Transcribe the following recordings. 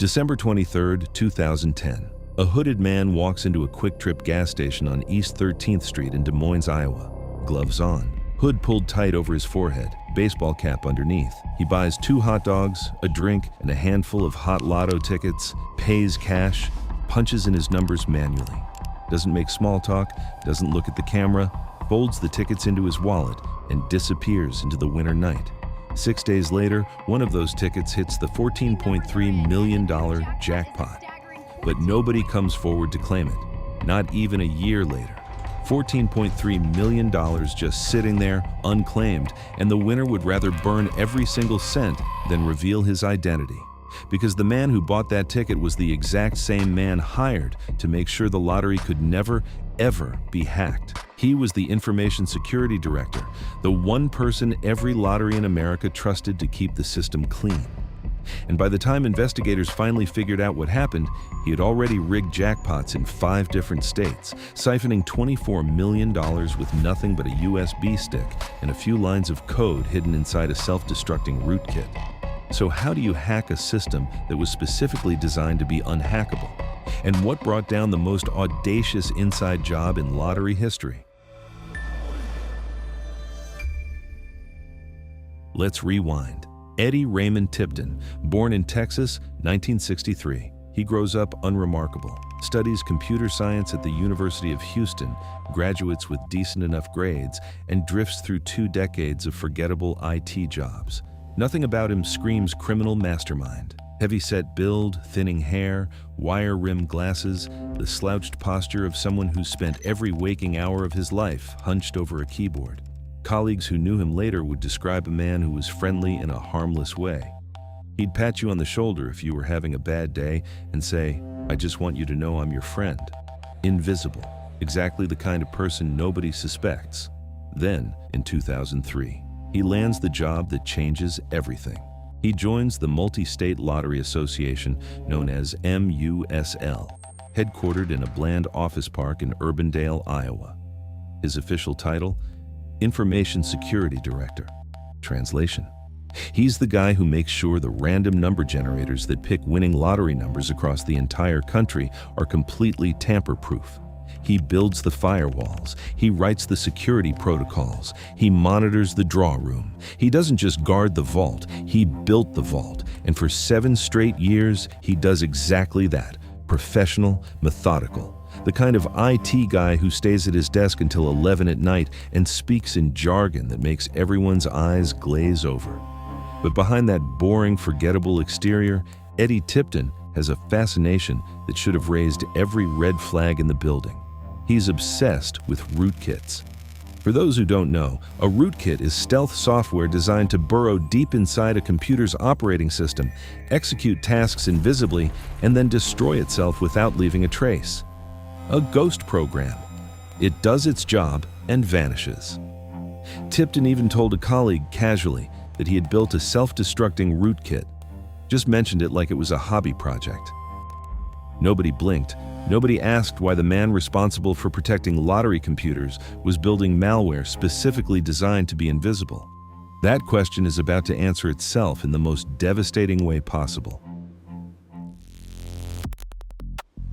December 23, 2010. A hooded man walks into a Quick Trip gas station on East 13th Street in Des Moines, Iowa. Gloves on, hood pulled tight over his forehead, baseball cap underneath. He buys 2 hot dogs, a drink, and a handful of hot lotto tickets, pays cash, punches in his numbers manually. Doesn't make small talk, doesn't look at the camera, folds the tickets into his wallet, and disappears into the winter night. 6 days later, one of those tickets hits the $14.3 million jackpot. But nobody comes forward to claim it, not even a year later. $14.3 million just sitting there, unclaimed, and the winner would rather burn every single cent than reveal his identity. Because the man who bought that ticket was the exact same man hired to make sure the lottery could never, ever be hacked. He was the information security director, the one person every lottery in America trusted to keep the system clean. And by the time investigators finally figured out what happened, he had already rigged jackpots in 5 different states, siphoning $24 million with nothing but a USB stick and a few lines of code hidden inside a self-destructing rootkit. So how do you hack a system that was specifically designed to be unhackable? And what brought down the most audacious inside job in lottery history? Let's rewind. Eddie Raymond Tipton, born in Texas, 1963. He grows up unremarkable, studies computer science at the University of Houston, graduates with decent enough grades, and drifts through 2 decades of forgettable IT jobs. Nothing about him screams criminal mastermind. Heavy-set build, thinning hair, wire-rimmed glasses, the slouched posture of someone who spent every waking hour of his life hunched over a keyboard. Colleagues who knew him later would describe a man who was friendly in a harmless way. He'd pat you on the shoulder if you were having a bad day and say, "I just want you to know I'm your friend." Invisible, exactly the kind of person nobody suspects. Then, in 2003, he lands the job that changes everything. He joins the Multi-State Lottery Association, known as MUSL, headquartered in a bland office park in Urbandale, Iowa. His official title? Information Security Director. Translation: he's the guy who makes sure the random number generators that pick winning lottery numbers across the entire country are completely tamper-proof. He builds the firewalls, he writes the security protocols, he monitors the draw room. He doesn't just guard the vault, he built the vault, and for 7 straight years, he does exactly that. Professional, methodical. The kind of IT guy who stays at his desk until 11 at night and speaks in jargon that makes everyone's eyes glaze over. But behind that boring, forgettable exterior, Eddie Tipton has a fascination that should have raised every red flag in the building. He's obsessed with rootkits. For those who don't know, a rootkit is stealth software designed to burrow deep inside a computer's operating system, execute tasks invisibly, and then destroy itself without leaving a trace. A ghost program. It does its job and vanishes. Tipton even told a colleague casually that he had built a self-destructing rootkit. Just mentioned it like it was a hobby project. Nobody blinked. Nobody asked why the man responsible for protecting lottery computers was building malware specifically designed to be invisible. That question is about to answer itself in the most devastating way possible.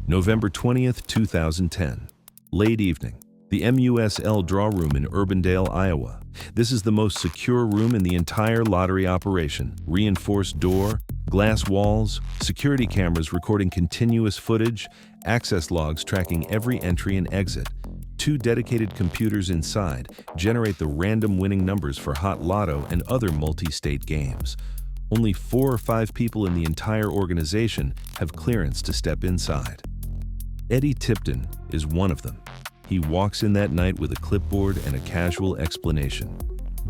November 20th, 2010. Late evening. The MUSL draw room in Urbandale, Iowa. This is the most secure room in the entire lottery operation. Reinforced door, glass walls, security cameras recording continuous footage, access logs tracking every entry and exit. 2 dedicated computers inside generate the random winning numbers for Hot Lotto and other multi-state games. Only 4 or 5 people in the entire organization have clearance to step inside. Eddie Tipton is one of them. He walks in that night with a clipboard and a casual explanation.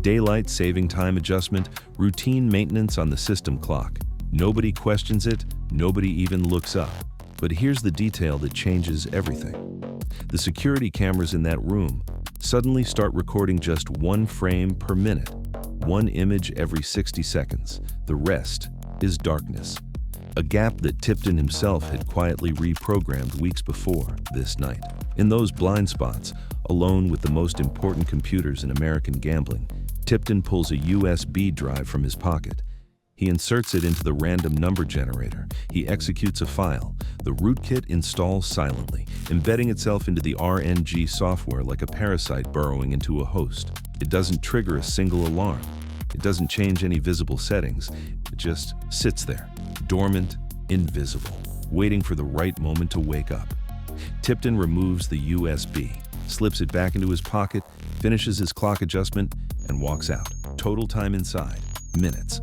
Daylight saving time adjustment, routine maintenance on the system clock. Nobody questions it, nobody even looks up. But here's the detail that changes everything. The security cameras in that room suddenly start recording just 1 frame per minute, 1 image every 60 seconds. The rest is darkness. A gap that Tipton himself had quietly reprogrammed weeks before this night. In those blind spots, alone with the most important computers in American gambling, Tipton pulls a USB drive from his pocket. He inserts it into the random number generator. He executes a file. The rootkit installs silently, embedding itself into the RNG software like a parasite burrowing into a host. It doesn't trigger a single alarm. It doesn't change any visible settings. It just sits there, dormant, invisible, waiting for the right moment to wake up. Tipton removes the USB, slips it back into his pocket, finishes his clock adjustment, and walks out. Total time inside, minutes.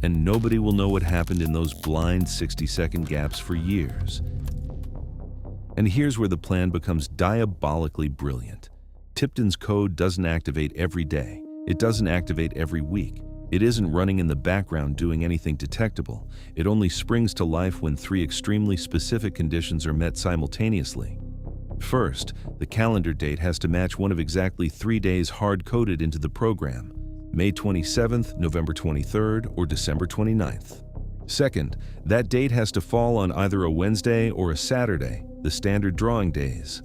And nobody will know what happened in those blind 60-second gaps for years. And here's where the plan becomes diabolically brilliant. Tipton's code doesn't activate every day. It doesn't activate every week. It isn't running in the background doing anything detectable. It only springs to life when three extremely specific conditions are met simultaneously. First, the calendar date has to match one of exactly 3 days hard-coded into the program: May 27th, November 23rd, or December 29th. Second, that date has to fall on either a Wednesday or a Saturday, the standard drawing days.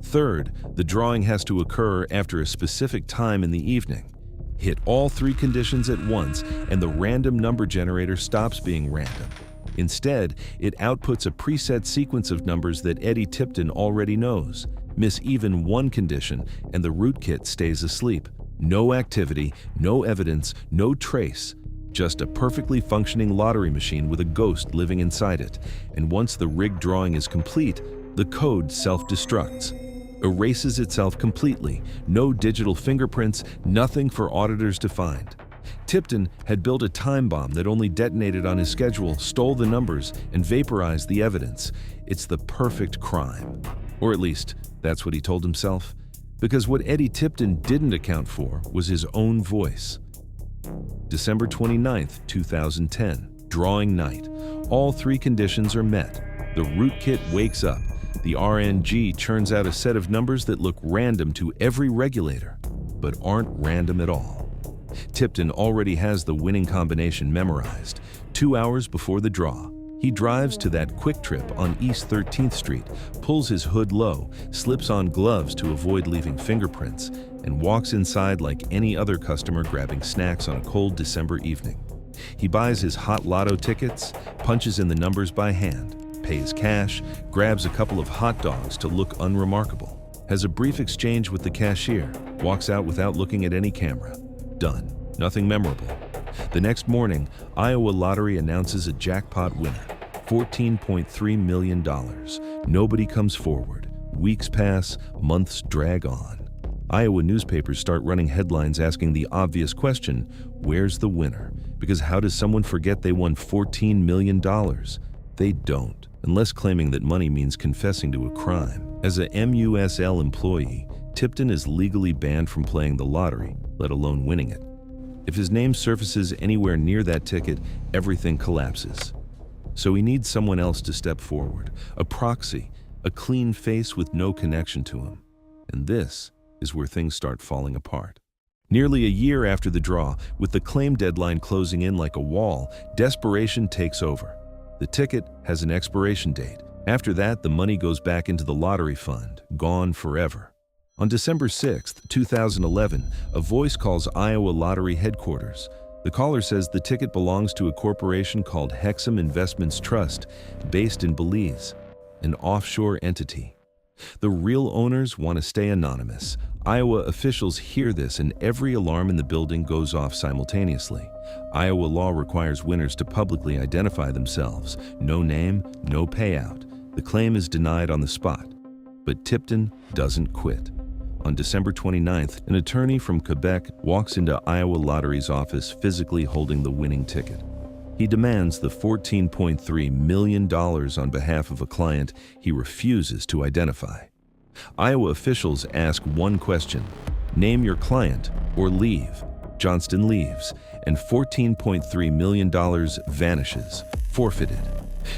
Third, the drawing has to occur after a specific time in the evening. Hit all three conditions at once, and the random number generator stops being random. Instead, it outputs a preset sequence of numbers that Eddie Tipton already knows. Miss even one condition, and the rootkit stays asleep. No activity, no evidence, no trace. Just a perfectly functioning lottery machine with a ghost living inside it. And once the rigged drawing is complete, the code self-destructs. Erases itself completely. No digital fingerprints, nothing for auditors to find. Tipton had built a time bomb that only detonated on his schedule, stole the numbers, and vaporized the evidence. It's the perfect crime. Or at least, that's what he told himself. Because what Eddie Tipton didn't account for was his own voice. December 29th, 2010, drawing night. All three conditions are met. The rootkit wakes up. The RNG churns out a set of numbers that look random to every regulator, but aren't random at all. Tipton already has the winning combination memorized. 2 hours before the draw, he drives to that quick trip on East 13th Street, pulls his hood low, slips on gloves to avoid leaving fingerprints, and walks inside like any other customer grabbing snacks on a cold December evening. He buys his hot lotto tickets, punches in the numbers by hand, pays cash, grabs a couple of hot dogs to look unremarkable, has a brief exchange with the cashier, walks out without looking at any camera. Done. Nothing memorable. The next morning, Iowa Lottery announces a jackpot winner, $14.3 million. Nobody comes forward. Weeks pass, months drag on. Iowa newspapers start running headlines asking the obvious question, where's the winner? Because how does someone forget they won $14 million? They don't, unless claiming that money means confessing to a crime. As a MUSL employee, Tipton is legally banned from playing the lottery, let alone winning it. If his name surfaces anywhere near that ticket, everything collapses. So he needs someone else to step forward, a proxy, a clean face with no connection to him. And this is where things start falling apart. Nearly a year after the draw, with the claim deadline closing in like a wall, desperation takes over. The ticket has an expiration date. After that, the money goes back into the lottery fund, gone forever. On December 6, 2011, a voice calls Iowa Lottery headquarters. The caller says the ticket belongs to a corporation called Hexam Investments Trust, based in Belize, an offshore entity. The real owners want to stay anonymous. Iowa officials hear this, and every alarm in the building goes off simultaneously. Iowa law requires winners to publicly identify themselves. No name, no payout. The claim is denied on the spot. But Tipton doesn't quit. On December 29th, an attorney from Quebec walks into Iowa Lottery's office physically holding the winning ticket. He demands the $14.3 million on behalf of a client he refuses to identify. Iowa officials ask one question: name your client or leave. Johnston leaves, and $14.3 million vanishes, forfeited.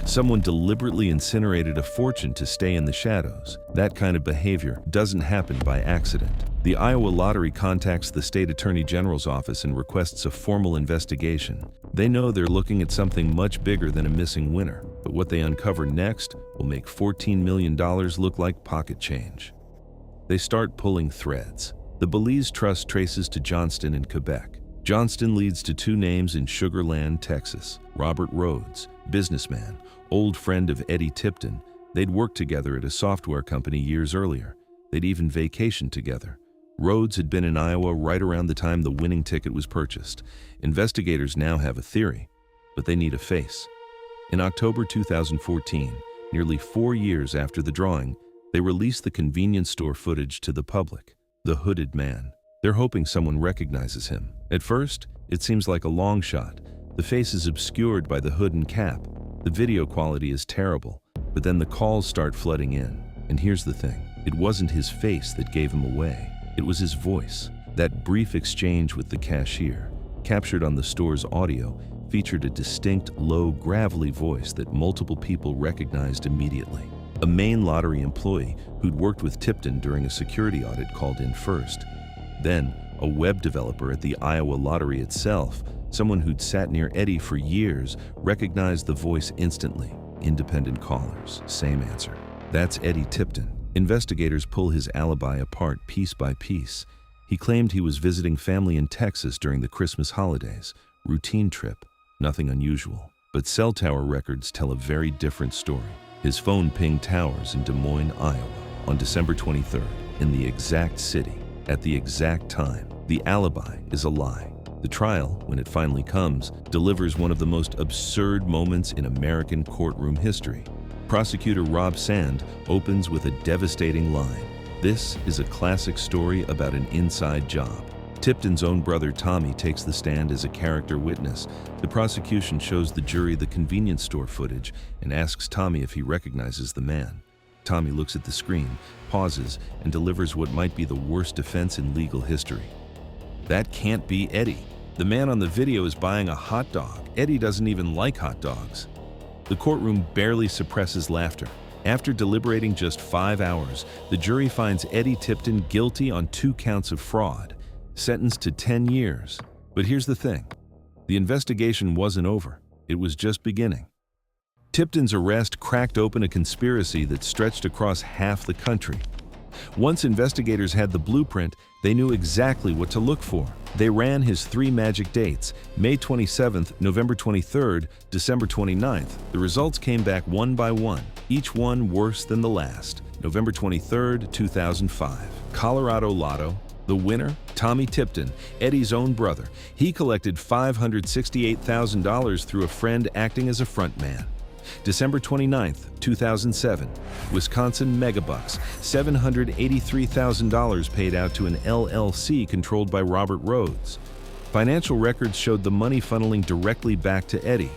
Someone deliberately incinerated a fortune to stay in the shadows. That kind of behavior doesn't happen by accident. The Iowa Lottery contacts the state attorney general's office and requests a formal investigation. They know they're looking at something much bigger than a missing winner, but what they uncover next will make $14 million look like pocket change. They start pulling threads. The Belize Trust traces to Johnston in Quebec. Johnston leads to two names in Sugar Land, Texas. Robert Rhodes, businessman, old friend of Eddie Tipton. They'd worked together at a software company years earlier. They'd even vacationed together. Rhodes had been in Iowa right around the time the winning ticket was purchased. Investigators now have a theory, but they need a face. In October 2014, nearly 4 years after the drawing, they released the convenience store footage to the public. The hooded man. They're hoping someone recognizes him. At first, it seems like a long shot. The face is obscured by the hood and cap. The video quality is terrible, but then the calls start flooding in. And here's the thing. It wasn't his face that gave him away. It was his voice. That brief exchange with the cashier, captured on the store's audio, featured a distinct, low, gravelly voice that multiple people recognized immediately. A Maine lottery employee who'd worked with Tipton during a security audit called in first. Then, a web developer at the Iowa lottery itself, someone who'd sat near Eddie for years, recognized the voice instantly. Independent callers, same answer. That's Eddie Tipton. Investigators pull his alibi apart piece by piece. He claimed he was visiting family in Texas during the Christmas holidays. Routine trip, nothing unusual. But cell tower records tell a very different story. His phone pinged towers in Des Moines, Iowa, on December 23rd, in the exact city, at the exact time. The alibi is a lie. The trial, when it finally comes, delivers one of the most absurd moments in American courtroom history. Prosecutor Rob Sand opens with a devastating line. This is a classic story about an inside job. Tipton's own brother Tommy takes the stand as a character witness. The prosecution shows the jury the convenience store footage and asks Tommy if he recognizes the man. Tommy looks at the screen, pauses, and delivers what might be the worst defense in legal history. That can't be Eddie. The man on the video is buying a hot dog. Eddie doesn't even like hot dogs. The courtroom barely suppresses laughter. After deliberating just 5 hours, the jury finds Eddie Tipton guilty on 2 counts of fraud, sentenced to 10 years. But here's the thing. The investigation wasn't over. It was just beginning. Tipton's arrest cracked open a conspiracy that stretched across half the country. Once investigators had the blueprint, they knew exactly what to look for. They ran his 3 magic dates, May 27th, November 23rd, December 29th. The results came back one by one, each one worse than the last. November 23rd, 2005. Colorado Lotto. The winner? Tommy Tipton, Eddie's own brother. He collected $568,000 through a friend acting as a front man. December 29th, 2007, Wisconsin Megabucks, $783,000 paid out to an LLC controlled by Robert Rhodes. Financial records showed the money funneling directly back to Eddie.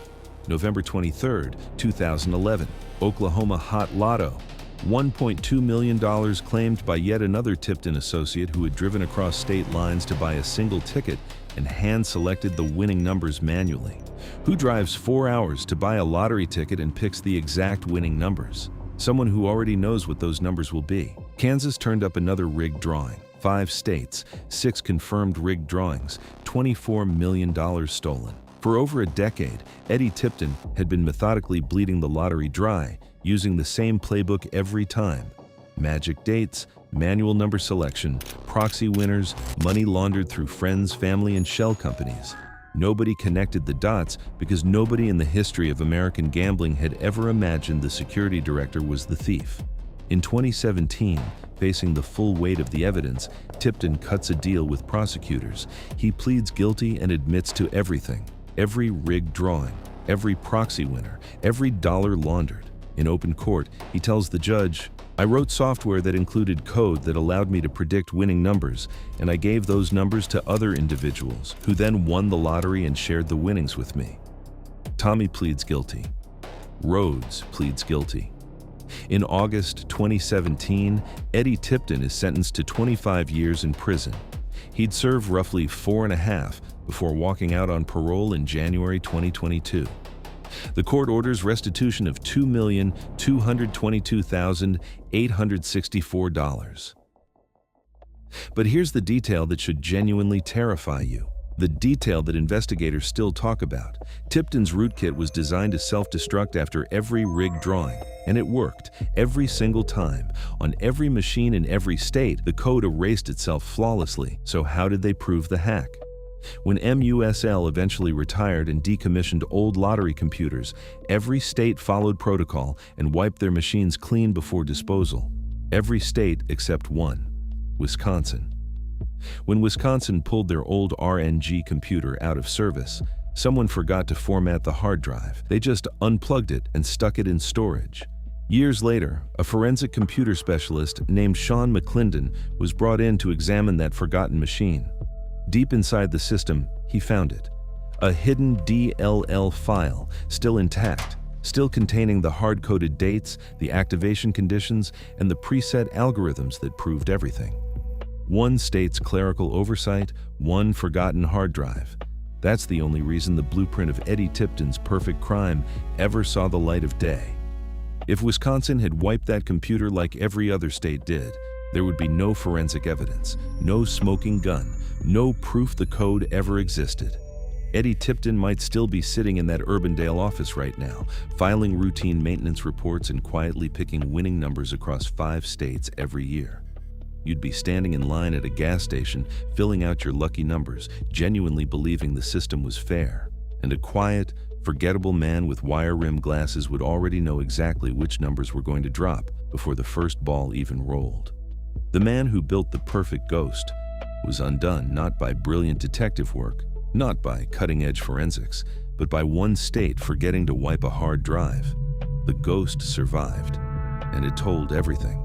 November 23rd, 2011, Oklahoma Hot Lotto, $1.2 million claimed by yet another Tipton associate who had driven across state lines to buy a single ticket and hand-selected the winning numbers manually. Who drives 4 hours to buy a lottery ticket and picks the exact winning numbers? Someone who already knows what those numbers will be. Kansas turned up another rigged drawing. 5 states, 6 confirmed rigged drawings, $24 million stolen. For over a decade, Eddie Tipton had been methodically bleeding the lottery dry, using the same playbook every time. Magic dates, manual number selection, proxy winners, money laundered through friends, family, and shell companies. Nobody connected the dots because nobody in the history of American gambling had ever imagined the security director was the thief. In 2017, facing the full weight of the evidence, Tipton cuts a deal with prosecutors. He pleads guilty and admits to everything. Every rigged drawing, every proxy winner, every dollar laundered. In open court, he tells the judge, "I wrote software that included code that allowed me to predict winning numbers, and I gave those numbers to other individuals who then won the lottery and shared the winnings with me." Tommy pleads guilty. Rhodes pleads guilty. In August 2017, Eddie Tipton is sentenced to 25 years in prison. He'd serve roughly 4.5 before walking out on parole in January 2022. The court orders restitution of $2,222,864. But here's the detail that should genuinely terrify you. The detail that investigators still talk about. Tipton's rootkit was designed to self-destruct after every rigged drawing, and it worked every single time. On every machine in every state, the code erased itself flawlessly. So how did they prove the hack? When MUSL eventually retired and decommissioned old lottery computers, every state followed protocol and wiped their machines clean before disposal. Every state except one, Wisconsin. When Wisconsin pulled their old RNG computer out of service, someone forgot to format the hard drive. They just unplugged it and stuck it in storage. Years later, a forensic computer specialist named Sean McClendon was brought in to examine that forgotten machine. Deep inside the system, he found it. A hidden DLL file, still intact, still containing the hard-coded dates, the activation conditions, and the preset algorithms that proved everything. One state's clerical oversight, one forgotten hard drive. That's the only reason the blueprint of Eddie Tipton's perfect crime ever saw the light of day. If Wisconsin had wiped that computer like every other state did, there would be no forensic evidence, no smoking gun, no proof the code ever existed. Eddie Tipton might still be sitting in that Urbandale office right now, filing routine maintenance reports and quietly picking winning numbers across 5 states every year. You'd be standing in line at a gas station, filling out your lucky numbers, genuinely believing the system was fair. And a quiet, forgettable man with wire-rimmed glasses would already know exactly which numbers were going to drop before the first ball even rolled. The man who built the perfect ghost was undone not by brilliant detective work, not by cutting-edge forensics, but by one state forgetting to wipe a hard drive. The ghost survived, and it told everything.